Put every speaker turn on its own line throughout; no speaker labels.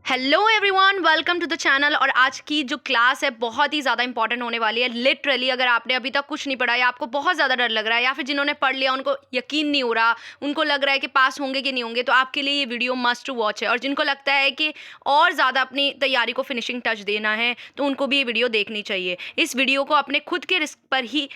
Hello everyone, welcome to the channel. और आज की जो क्लास है बहुत ही ज़्यादा इंपॉर्टेंट होने वाली है। लिटरली अगर आपने अभी तक कुछ नहीं पढ़ा या आपको बहुत ज़्यादा डर लग रहा है या फिर जिन्होंने पढ़ लिया उनको यकीन नहीं हो रहा, उनको लग रहा है कि पास होंगे कि नहीं होंगे, तो आपके लिए ये वीडियो मस्ट टू वॉच है। और जिनको लगता है कि और ज़्यादा अपनी तैयारी को फिनिशिंग टच देना है तो उनको भी ये वीडियो देखनी चाहिए। इस वीडियो को अपने खुद के रिस्क पर ही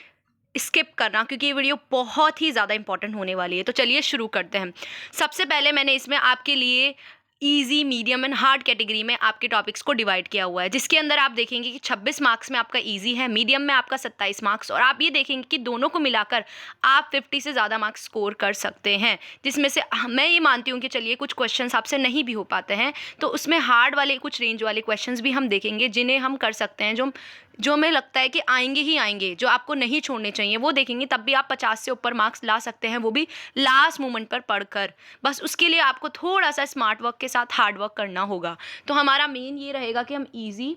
स्किप करना, क्योंकि ये वीडियो बहुत ही ज़्यादा इंपॉर्टेंट होने वाली है। तो चलिए शुरू करते हैं। सबसे पहले मैंने इसमें आपके लिए easy, medium and hard category में आपके टॉपिक्स को डिवाइड किया हुआ है, जिसके अंदर आप देखेंगे कि 26 मार्क्स में आपका इजी है, मीडियम में आपका 27 मार्क्स, और आप ये देखेंगे कि दोनों को मिलाकर आप 50 से ज़्यादा मार्क्स स्कोर कर सकते हैं। जिसमें से मैं ये मानती हूँ कि चलिए कुछ क्वेश्चंस आपसे नहीं भी हो पाते हैं तो उसमें हार्ड वाले कुछ रेंज वाले क्वेश्चंस भी हम देखेंगे जिन्हें हम कर सकते हैं, जो हमें लगता है कि आएंगे ही आएंगे, जो आपको नहीं छोड़ने चाहिए वो देखेंगे। तब भी आप 50 से ऊपर मार्क्स ला सकते हैं, वो भी लास्ट मोमेंट पर पढ़कर। बस उसके लिए आपको थोड़ा सा स्मार्ट वर्क के साथ हार्ड वर्क करना होगा। तो हमारा मेन ये रहेगा कि हम इजी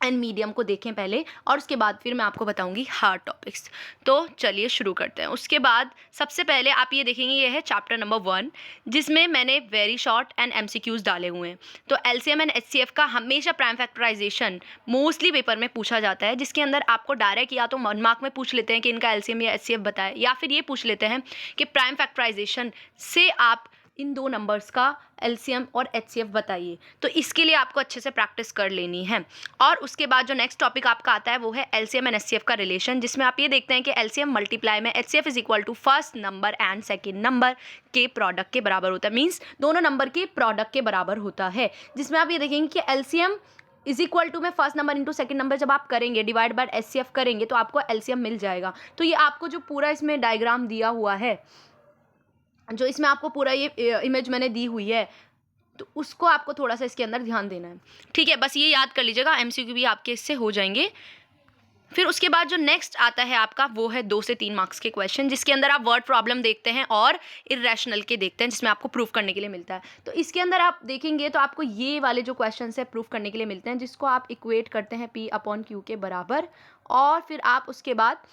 एंड मीडियम को देखें पहले, और उसके बाद फिर मैं आपको बताऊंगी हार्ड टॉपिक्स। तो चलिए शुरू करते हैं। उसके बाद सबसे पहले आप ये देखेंगे, ये है चैप्टर नंबर 1, जिसमें मैंने वेरी शॉर्ट एंड एमसीक्यूज डाले हुए हैं। तो एलसीएम एंड एचसीएफ का हमेशा प्राइम फैक्टराइजेशन मोस्टली पेपर में पूछा जाता है, जिसके अंदर आपको डायरेक्ट या तो 1 मार्क में पूछ लेते हैं कि इनका एलसीएम या एचसीएफ बताएं, या फिर ये पूछ लेते हैं कि प्राइम फैक्टराइजेशन से आप इन दो नंबर्स का एलसीएम और एचसीएफ बताइए। तो इसके लिए आपको अच्छे से प्रैक्टिस कर लेनी है। और उसके बाद जो नेक्स्ट टॉपिक आपका आता है वो है एलसीएम एंड एचसीएफ का रिलेशन, जिसमें आप ये देखते हैं कि एलसीएम मल्टीप्लाई में HCF is equal to first number and second number के प्रोडक्ट के बराबर होता है। मीन्स दोनों नंबर के प्रोडक्ट के बराबर होता है, जिसमें आप ये देखेंगे कि एलसीएम इज इक्वल टू में first number into second number जब आप करेंगे डिवाइड बाय एचसीएफ करेंगे तो आपको एलसीएम मिल जाएगा। तो ये आपको जो पूरा इसमें डायग्राम दिया हुआ है, जो इसमें आपको पूरा ये इमेज मैंने दी हुई है, तो उसको आपको थोड़ा सा इसके अंदर ध्यान देना है। ठीक है, बस ये याद कर लीजिएगा, एमसीक्यू भी आपके इससे हो जाएंगे। फिर उसके बाद जो नेक्स्ट आता है आपका वो है 2 से 3 मार्क्स के क्वेश्चन, जिसके अंदर आप वर्ड प्रॉब्लम देखते हैं और इरेशनल के देखते हैं, जिसमें आपको प्रूफ करने के लिए मिलता है। तो इसके अंदर आप देखेंगे तो आपको ये वाले जो क्वेश्चन है प्रूफ करने के लिए मिलते हैं, जिसको आप इक्वेट करते हैं P/Q के बराबर, और फिर आप उसके बाद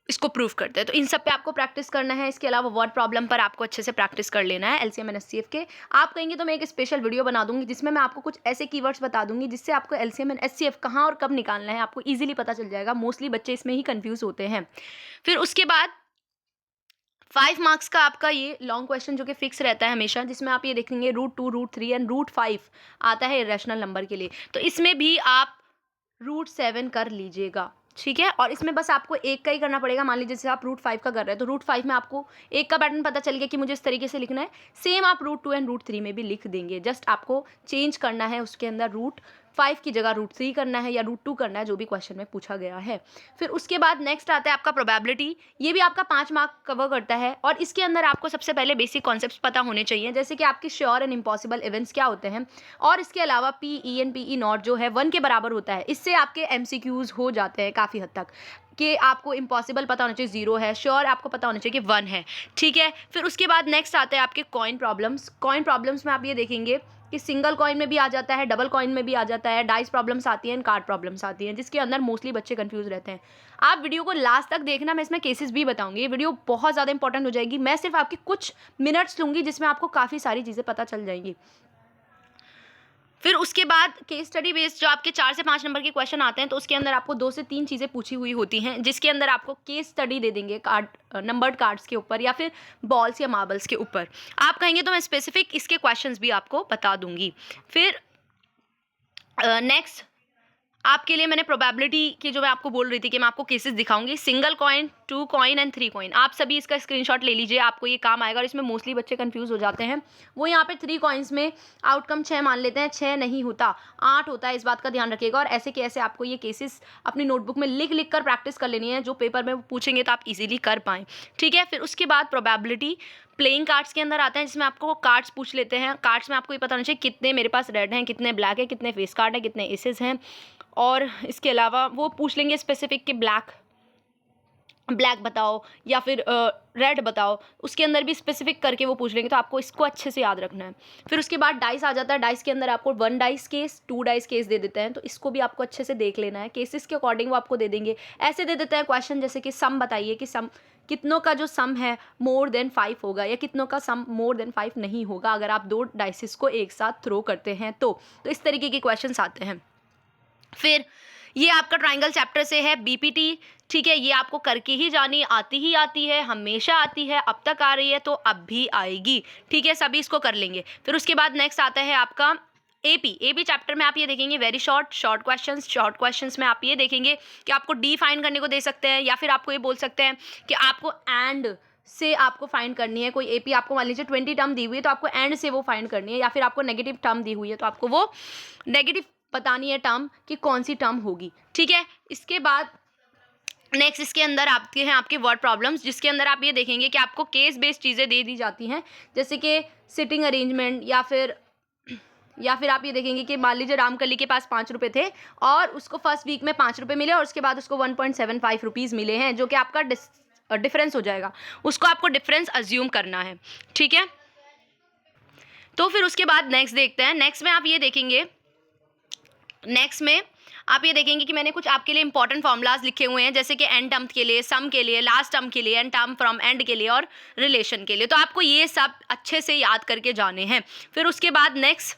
इसको प्रूव करते हैं। तो इन सब पे आपको प्रैक्टिस करना है। इसके अलावा वर्ड प्रॉब्लम पर आपको अच्छे से प्रैक्टिस कर लेना है एलसीएम एंड एचसीएफ के। आप कहेंगे तो मैं एक स्पेशल वीडियो बना दूंगी जिसमें मैं आपको कुछ ऐसे कीवर्ड्स बता दूंगी जिससे आपको एलसीएम एंड एचसीएफ कहाँ और कब निकालना है आपको इजीली पता चल जाएगा। मोस्टली बच्चे इसमें ही कंफ्यूज होते हैं। फिर उसके बाद 5 मार्क्स का आपका ये लॉन्ग क्वेश्चन जो कि फिक्स रहता है हमेशा, जिसमें आप ये देखेंगे √2, √3 एंड √5 आता है इरेशनल नंबर के लिए। तो इसमें भी आप √7 कर लीजिएगा, ठीक है। और इसमें बस आपको एक का ही करना पड़ेगा। मान लीजिए जैसे आप √5 का कर रहे हैं तो √5 में आपको एक का पैटर्न पता चल गया कि मुझे इस तरीके से लिखना है। सेम आप √2 एंड √3 में भी लिख देंगे, जस्ट आपको चेंज करना है, उसके अंदर √5 की जगह √3 करना है या √2 करना है, जो भी क्वेश्चन में पूछा गया है। फिर उसके बाद नेक्स्ट आता है आपका प्रोबेबिलिटी। ये भी आपका 5 मार्क कवर करता है, और इसके अंदर आपको सबसे पहले बेसिक कॉन्सेप्ट्स पता होने चाहिए, जैसे कि आपके श्योर एंड इम्पॉसिबल इवेंट्स क्या होते हैं। और इसके अलावा PE एंड PE नॉट जो है 1 के बराबर होता है। इससे आपके MCQs हो जाते हैं काफ़ी हद तक, कि आपको इम्पॉसिबल पता होना चाहिए 0 है, श्योर आपको पता होना चाहिए कि 1 है, ठीक है। फिर उसके बाद नेक्स्ट आते हैं आपके कॉइन प्रॉब्लम्स। कॉइन प्रॉब्लम्स में आप ये देखेंगे कि सिंगल कॉइन में भी आ जाता है, डबल कॉइन में भी आ जाता है, डाइस प्रॉब्लम्स आती हैं, कार्ड प्रॉब्लम्स आती हैं, जिसके अंदर मोस्टली बच्चे कंफ्यूज रहते हैं। आप वीडियो को लास्ट तक देखना, मैं इसमें केसेस भी बताऊंगी। ये वीडियो बहुत ज़्यादा इंपॉर्टेंट हो जाएगी। मैं सिर्फ आपकी कुछ मिनट्स लूँगी जिसमें आपको काफ़ी सारी चीज़ें पता चल जाएंगी। फिर उसके बाद केस स्टडी बेस्ड जो आपके 4 से 5 नंबर के क्वेश्चन आते हैं, तो उसके अंदर आपको 2 से 3 चीज़ें पूछी हुई होती हैं, जिसके अंदर आपको केस स्टडी दे देंगे कार्ड, नंबर्ड कार्ड्स के ऊपर या फिर बॉल्स या मार्बल्स के ऊपर। आप कहेंगे तो मैं स्पेसिफिक इसके क्वेश्चंस भी आपको बता दूंगी। फिर नेक्स्ट आपके लिए मैंने प्रोबेबिलिटी की, जो मैं आपको बोल रही थी कि मैं आपको केसेस दिखाऊंगी, single coin, 2 coin and 3 coin. आप सभी इसका स्क्रीनशॉट ले लीजिए, आपको ये काम आएगा। और इसमें मोस्टली बच्चे कंफ्यूज हो जाते हैं। वो यहाँ पे 3 कॉइन्स में आउटकम 6 मान लेते हैं, 6 नहीं होता, 8 होता है। इस बात का ध्यान रखिएगा। और ऐसे के ऐसे आपको ये केसेस अपनी नोटबुक में लिख लिख कर प्रैक्टिस कर लेनी है, जो पेपर में पूछेंगे तो आप इजीली कर पाएँ, ठीक है। फिर उसके बाद प्रोबेबिलिटी प्लेइंग कार्ड्स के अंदर आता है, जिसमें आपको कार्ड्स पूछ लेते हैं। कार्ड्स में आपको ये पता होना चाहिए कितने मेरे पास रेड हैं, कितने ब्लैक है, कितने फेस कार्ड हैं, कितने एसेस हैं। और इसके अलावा वो पूछ लेंगे स्पेसिफिक कि ब्लैक बताओ या फिर रेड बताओ, उसके अंदर भी स्पेसिफिक करके वो पूछ लेंगे। तो आपको इसको अच्छे से याद रखना है। फिर उसके बाद डाइस आ जाता है। डाइस के अंदर आपको 1 डाइस केस, 2 डाइस केस दे देते हैं, तो इसको भी आपको अच्छे से देख लेना है। केसेस के अकॉर्डिंग वो आपको दे देंगे। ऐसे दे देते हैं क्वेश्चन जैसे कि सम बताइए कि सम कितनों का जो सम है मोर देन 5 होगा या कितनों का सम मोर देन 5 नहीं होगा अगर आप 2 डाइसिस को एक साथ थ्रो करते हैं तो इस तरीके के क्वेश्चंस आते हैं। फिर ये आपका ट्राइंगल चैप्टर से है बीपीटी, ठीक है, ये आपको करके ही जानी, आती ही आती है, हमेशा आती है, अब तक आ रही है तो अब भी आएगी, ठीक है, सभी इसको कर लेंगे। फिर उसके बाद नेक्स्ट आता है आपका एपी चैप्टर में आप ये देखेंगे वेरी शॉर्ट क्वेश्चंस में आप ये देखेंगे कि आपको डी फाइन करने को दे सकते हैं या फिर आपको ये बोल सकते हैं कि आपको एंड से आपको फाइंड करनी है। कोई एपी आपको मान लीजिए 20 टर्म दी हुई है तो आपको एंड से वो फाइंड करनी है, या फिर आपको नेगेटिव टर्म दी हुई है तो आपको वो नेगेटिव बतानी है टर्म कि कौन सी टर्म होगी, ठीक है। इसके बाद नेक्स्ट इसके अंदर आपके हैं आपके वर्ड प्रॉब्लम्स, जिसके अंदर आप ये देखेंगे कि आपको केस बेस्ड चीज़ें दे दी जाती हैं, जैसे कि सिटिंग अरेंजमेंट या फिर आप ये देखेंगे कि मान लीजिए रामकली के पास 5 रुपये थे और उसको फर्स्ट वीक में 5 रुपये मिले और उसके बाद उसको 1.75 रुपीज़ मिले हैं, जो कि आपका डिफरेंस हो जाएगा, उसको आपको डिफरेंस अज्यूम करना है, ठीक है। तो फिर उसके बाद नेक्स्ट देखते हैं। नेक्स्ट में आप ये देखेंगे कि मैंने कुछ आपके लिए इंपॉर्टेंट फॉर्मूलाज लिखे हुए हैं, जैसे कि एंड टर्म के लिए, सम के लिए, लास्ट टर्म के लिए, एंड टर्म फ्रॉम एंड के लिए और रिलेशन के लिए। तो आपको ये सब अच्छे से याद करके जाने हैं। फिर उसके बाद next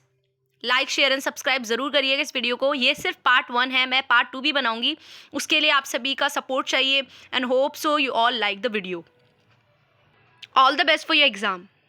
like share and subscribe ज़रूर करिएगा इस वीडियो को। ये सिर्फ पार्ट 1 है, मैं पार्ट 2 भी बनाऊंगी, उसके लिए आप सभी का सपोर्ट चाहिए and hope so you all like the video. All the best for your exam.